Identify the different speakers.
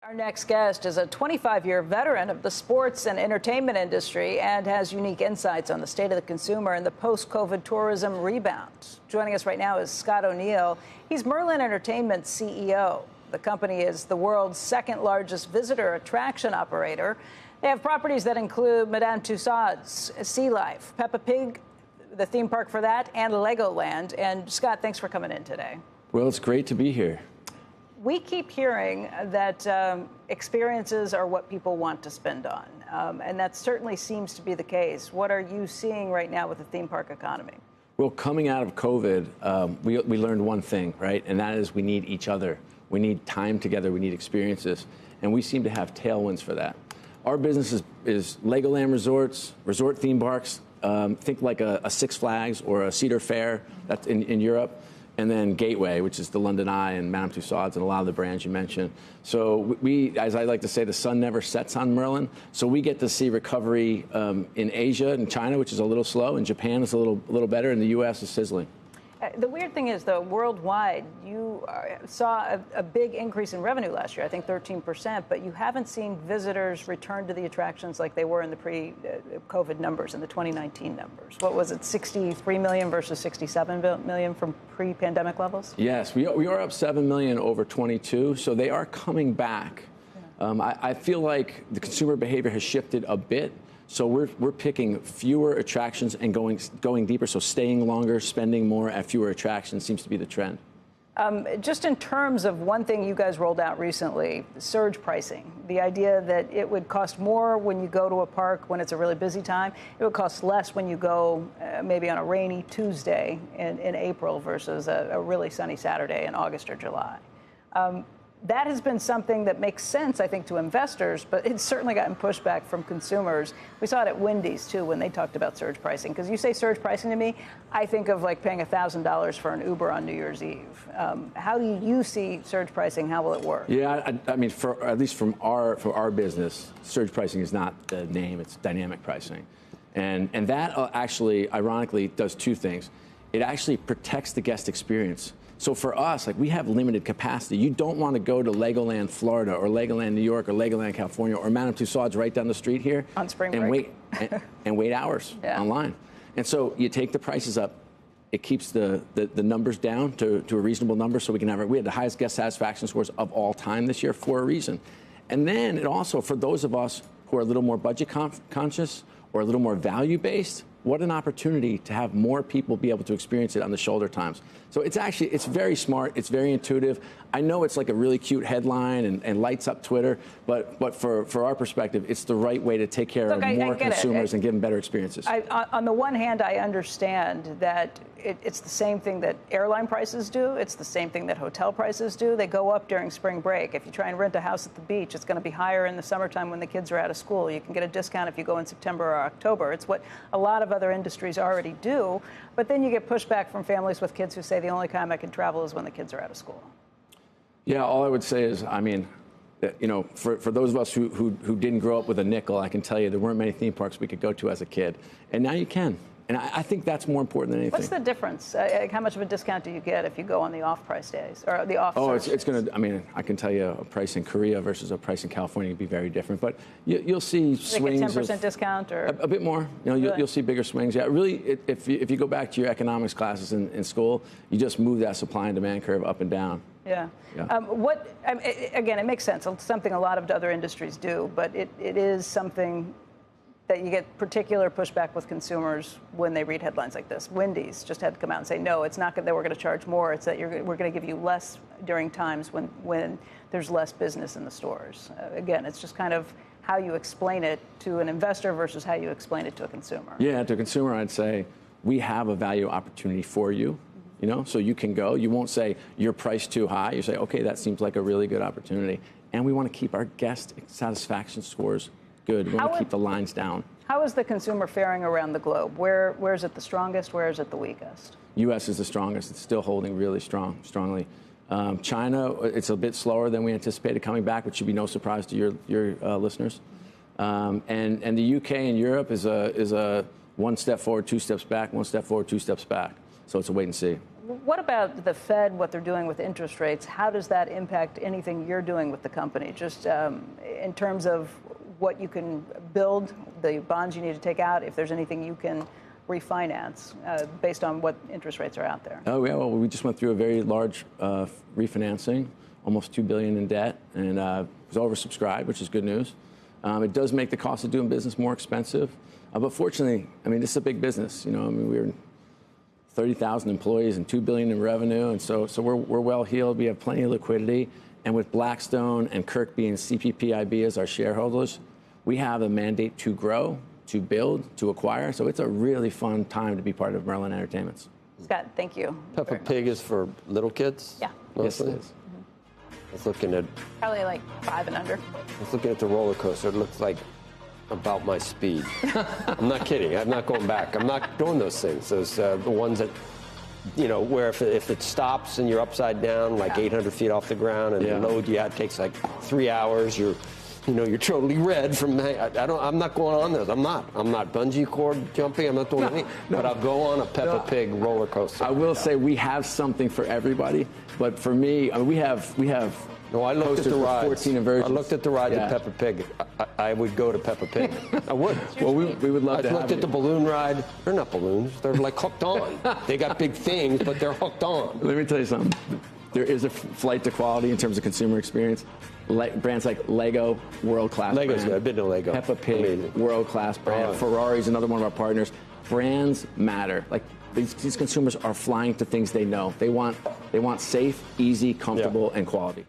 Speaker 1: Our next guest is a 25-year veteran of the sports and entertainment industry and has unique insights on the state of the consumer and the post-COVID tourism rebound. Joining us right now is Scott O'Neill. He's Merlin Entertainments CEO. The company is the world's second largest visitor attraction operator. They have properties that include Madame Tussauds, Sea Life, Peppa Pig, the theme park for that, and Legoland. And Scott, thanks for coming in today.
Speaker 2: Well, it's great to be here.
Speaker 1: We keep hearing that experiences are what people want to spend on, and that certainly seems to be the case. What are you seeing right now with the theme park economy?
Speaker 2: Well, coming out of COVID, we learned one thing, right? And that is we need each other. We need time together. We need experiences. And we seem to have tailwinds for that. Our business is Legoland resorts, resort theme parks. Think like a Six Flags or a Cedar Fair that's in Europe. And then Gateway, which is the London Eye and Madame Tussauds and a lot of the brands you mentioned. So we, as I like to say, the sun never sets on Merlin. So we get to see recovery in Asia and China, which is a little slow, and Japan is a little better, and the U.S. is sizzling.
Speaker 1: The weird thing is, though, worldwide, you saw a big increase in revenue last year, I think 13%, but you haven't seen visitors return to the attractions like they were in the pre-COVID numbers, in the 2019 numbers. What was it, 63 million versus 67 million from pre-pandemic levels?
Speaker 2: Yes, we are up 7 million over 22, so they are coming back. Yeah. I feel like the consumer behavior has shifted a bit. So we're picking fewer attractions and going deeper. So staying longer, spending more at fewer attractions seems to be the trend.
Speaker 1: Just in terms of one thing you guys rolled out recently, surge pricing, the idea that it would cost more when you go to a park when it's a really busy time. It would cost less when you go maybe on a rainy Tuesday in April versus a really sunny Saturday in August or July. That has been something that makes sense, I think, to investors, but it's certainly gotten pushback from consumers. We saw it at Wendy's, too, when they talked about surge pricing. Because you say surge pricing to me, I think of like paying $1,000 for an Uber on New Year's Eve. How do you see surge pricing? How will it work?
Speaker 2: Yeah, I mean, at least for our business, surge pricing is not the name, it's dynamic pricing. And that actually, ironically, does two things. It actually protects the guest experience. So for us, like, we have limited capacity. You don't want to go to Legoland, Florida, or Legoland, New York, or Legoland, California, or Madame Tussauds right down the street here
Speaker 1: on spring
Speaker 2: break and wait hours
Speaker 1: yeah.
Speaker 2: online. And so you take the prices up. It keeps the numbers down to a reasonable number, so we had the highest guest satisfaction scores of all time this year for a reason. And then it also, for those of us who are a little more budget conscious or a little more value based, what an opportunity to have more people be able to experience it on the shoulder times. So it's very smart. It's very intuitive. I know it's like a really cute headline and lights up Twitter, but for our perspective, it's the right way to take care of more consumers and give them better experiences.
Speaker 1: On the one hand, I understand that it's the same thing that airline prices do. It's the same thing that hotel prices do. They go up during spring break. If you try and rent a house at the beach, it's going to be higher in the summertime when the kids are out of school. You can get a discount if you go in September or October. It's what a lot of other industries already do. But then you get pushback from families with kids who say the only time I can travel is when the kids are out of school.
Speaker 2: Yeah, all I would say is, I mean, you know, for those of us who didn't grow up with a nickel, I can tell you there weren't many theme parks we could go to as a kid. And now you can. And I think that's more important than anything.
Speaker 1: What's the difference? How much of a discount do you get if you go on the off-price days or the off?
Speaker 2: Oh, it's going to. I mean, I can tell you a price in Korea versus a price in California would be very different. But you'll see swings.
Speaker 1: Like a 10% discount or
Speaker 2: a bit more. You know,
Speaker 1: really?
Speaker 2: You'll see bigger swings. Yeah, really. If you go back to your economics classes in school, you just move that supply and demand curve up and down.
Speaker 1: Yeah. Again, it makes sense. It's something a lot of other industries do, but it is something that you get particular pushback with consumers when they read headlines like this. Wendy's just had to come out and say, no, it's not that we're going to charge more. It's that we're going to give you less during times when there's less business in the stores. Again, it's just kind of how you explain it to an investor versus how you explain it to a consumer.
Speaker 2: Yeah, to a consumer, I'd say we have a value opportunity for you. You know, so you can go. You won't say you're priced too high. You say, okay, that seems like a really good opportunity. And we want to keep our guest satisfaction scores good. We want to keep the lines down.
Speaker 1: How is the consumer faring around the globe? Where is it the strongest? Where is it the weakest?
Speaker 2: U.S. is the strongest. It's still holding really strongly. China, it's a bit slower than we anticipated coming back, which should be no surprise to your listeners. And the U.K. and Europe is a one step forward, two steps back, one step forward, two steps back. So it's a wait and see.
Speaker 1: What about the Fed, what they're doing with interest rates? How does that impact anything you're doing with the company? Just in terms of what you can build, the bonds you need to take out, if there's anything you can refinance based on what interest rates are out there.
Speaker 2: Oh, yeah, well, we just went through a very large refinancing, almost $2 billion in debt, and it was oversubscribed, which is good news. It does make the cost of doing business more expensive. But fortunately, I mean, this is a big business. You know, I mean, we're 30,000 employees and $2 billion in revenue, and so we're well heeled. We have plenty of liquidity, and with Blackstone and Kirkby and CPPIB as our shareholders, we have a mandate to grow, to build, to acquire. So it's a really fun time to be part of Merlin Entertainments.
Speaker 1: Scott, thank you.
Speaker 3: Peppa Pig is for little kids?
Speaker 1: Yeah.
Speaker 3: Mostly?
Speaker 2: Yes, it is.
Speaker 3: I was looking at
Speaker 1: Probably like 5 and under.
Speaker 3: I was looking at the roller coaster. It looks like about my speed. I'm not kidding. I'm not going back. I'm not doing those things. Those the ones that, you know, where if it stops and you're upside down, like 800 feet off the ground, and the load you had takes like 3 hours. You're totally red from. I'm not going on those. I'm not bungee cord jumping. I'm not doing anything. But I'll go on a Peppa Pig roller coaster.
Speaker 2: I will say we have something for everybody, but for me, I mean, we have.
Speaker 3: No, I looked at the rides.
Speaker 2: 14 inversions.
Speaker 3: I looked at the rides at Peppa Pig. I would go to Peppa Pig. I would.
Speaker 2: Well, we would love to have
Speaker 3: I looked at the balloon ride. They're not balloons. They're like hooked on. They got big things, but they're hooked on.
Speaker 2: Let me tell you something. There is a flight to quality in terms of consumer experience. Brands like Lego, world-class
Speaker 3: Lego's
Speaker 2: brand.
Speaker 3: good. I've been to Lego.
Speaker 2: Peppa Pig,
Speaker 3: amazing.
Speaker 2: World-class brand. Ferrari's another one of our partners. Brands matter. Like these consumers are flying to things they know. They want safe, easy, comfortable, and quality.